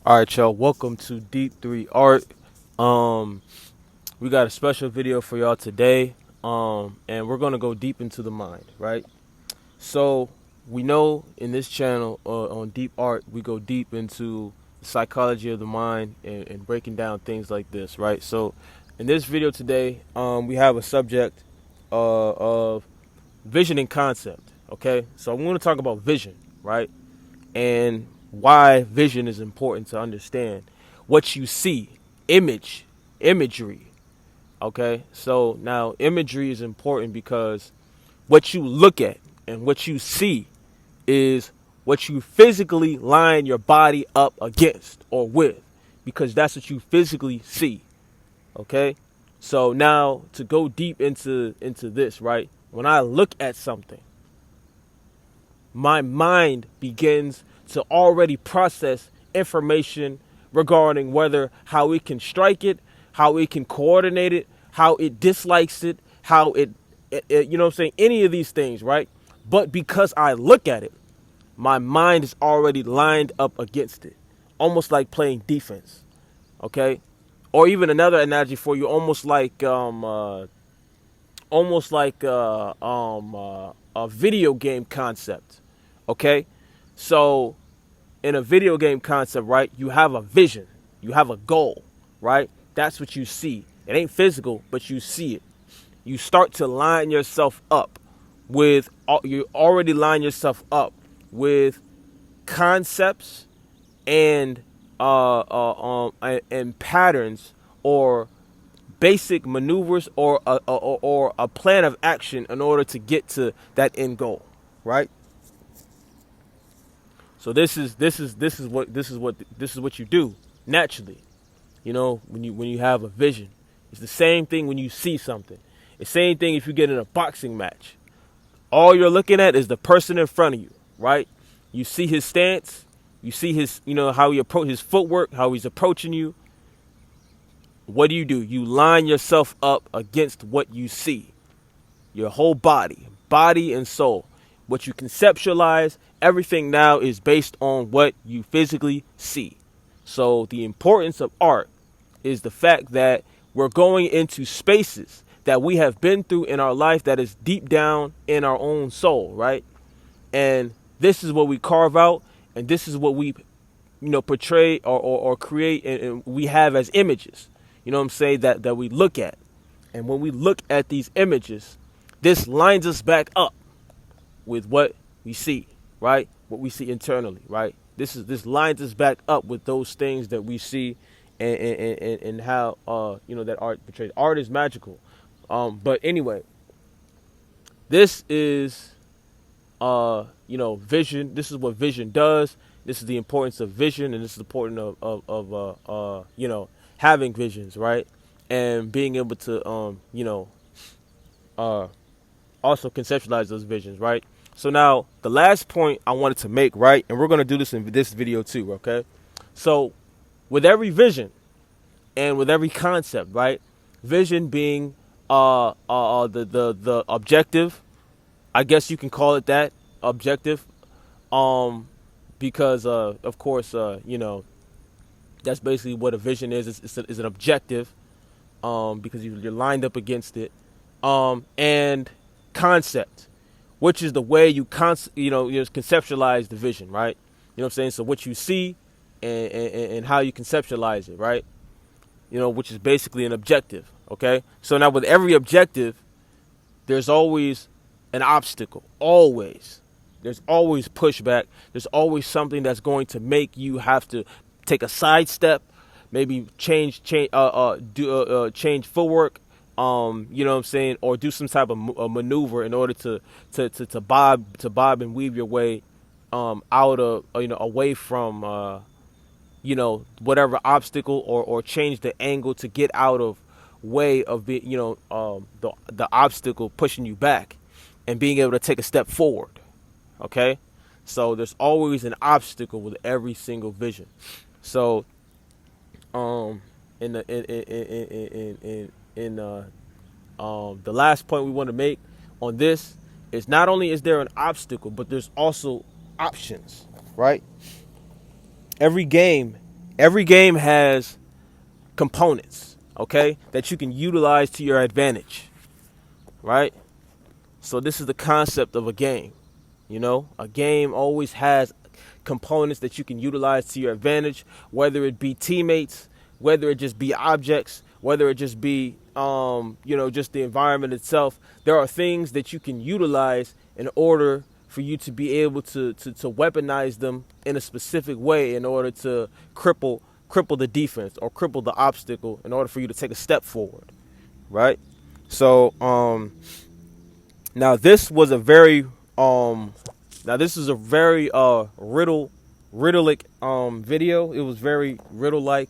All right, y'all. Welcome to Deep Three Art. Um, we got a special video for y'all today. And we're gonna go deep into the mind, right? So we know in this channel on Deep Art, we go deep into the psychology of the mind and breaking down things like this, right? So in this video today, we have a subject of vision and concept. Okay, so I'm going to talk about vision, right? And why vision is important to understand what you see, imagery. Okay, so now imagery is important because what you look at and what you see is what you physically line your body up against or with, because that's what you physically see. Okay, so now to go deep into this, right? When I look at something, my mind begins to already process information regarding whether how it can strike it, how it can coordinate it, how it dislikes it, how it you know what I'm saying, any of these things, right? But because I look at it, my mind is already lined up against it, almost like playing defense. Okay, or even another analogy for you, almost like a video game concept. Okay, so in a video game concept, right, you have a vision, you have a goal, right? That's what you see. It ain't physical, but you see it. You start to line yourself up with, you already line yourself up with concepts and and patterns or basic maneuvers or a plan of action in order to get to that end goal, right? So this is what you do naturally. You know, when you have a vision, it's the same thing when you see something. It's the same thing if you get in a boxing match. All you're looking at is the person in front of you, right? You see his stance, you see his, how he approach his footwork, how he's approaching you. What do? You line yourself up against what you see. Your whole body and soul. What you conceptualize, everything now is based on what you physically see. So the importance of art is the fact that we're going into spaces that we have been through in our life that is deep down in our own soul, right? And this is what we carve out, and this is what we, portray or create, and we have as images. You know what I'm saying? That we look at. And when we look at these images, this lines us back up with what we see, right? What we see internally, right? This lines us back up with those things that we see, and how that art portrays. Art is magical. But anyway, this is vision. This is what vision does. This is the importance of vision, and this is the importance of having visions, right? And being able to also conceptualize those visions, right? So now the last point I wanted to make, right, and we're gonna do this in this video too, okay? So with every vision and with every concept, right? Vision being the objective, I guess you can call it that, objective, because of course that's basically what a vision is. It's an objective, because you're lined up against it, and concept, which is the way you conceptualize the vision, right? You know what I'm saying? So what you see and how you conceptualize it, right? Which is basically an objective. Okay. So now with every objective, there's always an obstacle. Always. There's always pushback. There's always something that's going to make you have to take a side step, maybe change footwork, you know what I'm saying, or do some type of maneuver in order to bob and weave your way out of away from whatever obstacle, or change the angle to get out of way of being the obstacle pushing you back, and being able to take a step forward. Okay, so there's always an obstacle with every single vision. So in the last point we want to make on this is, not only is there an obstacle, but there's also options, right? Every game Every game has components, okay, that you can utilize to your advantage, right? So this is the concept of a game. You know, a game always has components that you can utilize to your advantage, whether it be teammates, whether it just be objects, whether it just be, just the environment itself. There are things that you can utilize in order for you to be able to weaponize them in a specific way in order to cripple the defense or cripple the obstacle in order for you to take a step forward, right? So, now this was a very this is a very riddle-like video. It was very riddle-like.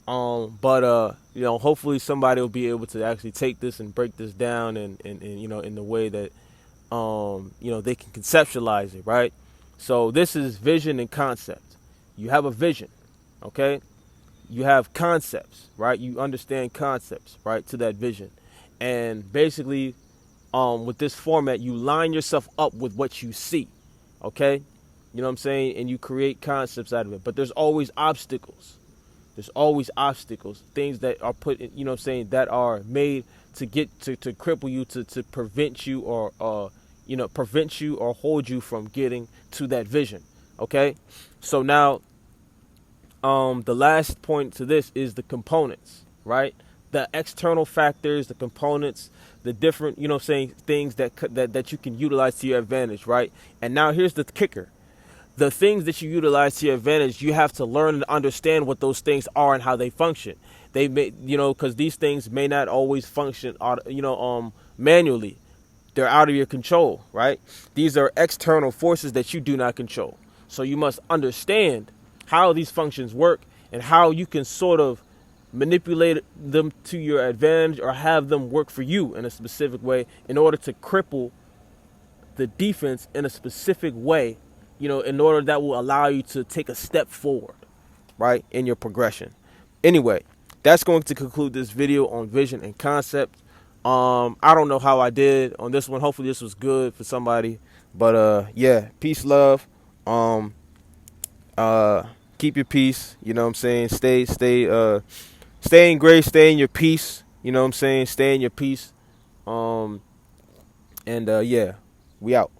But hopefully somebody will be able to actually take this and break this down and in the way that they can conceptualize it, right? So this is vision and concept. You have a vision, okay? You have concepts, right? You understand concepts, right, to that vision. And basically, with this format, you line yourself up with what you see, okay? You know what I'm saying? And you create concepts out of it. But there's always obstacles. There's always obstacles, things that are put in, that are made to get to cripple you, to prevent you or hold you from getting to that vision, okay? So now, the last point to this is the components, right? The external factors, the components, the different, things that you can utilize to your advantage, right? And now here's the kicker. The things that you utilize to your advantage, you have to learn and understand what those things are and how they function. They may, because these things may not always function, manually. They're out of your control, right? These are external forces that you do not control. So you must understand how these functions work and how you can sort of manipulate them to your advantage or have them work for you in a specific way in order to cripple the defense in a specific way, in order that will allow you to take a step forward, right, in your progression. Anyway, that's going to conclude this video on vision and concept. I don't know how I did on this one. Hopefully this was good for somebody. But yeah, peace, love. Keep your peace. You know what I'm saying? Stay in grace, stay in your peace. You know what I'm saying? Stay in your peace. Yeah, we out.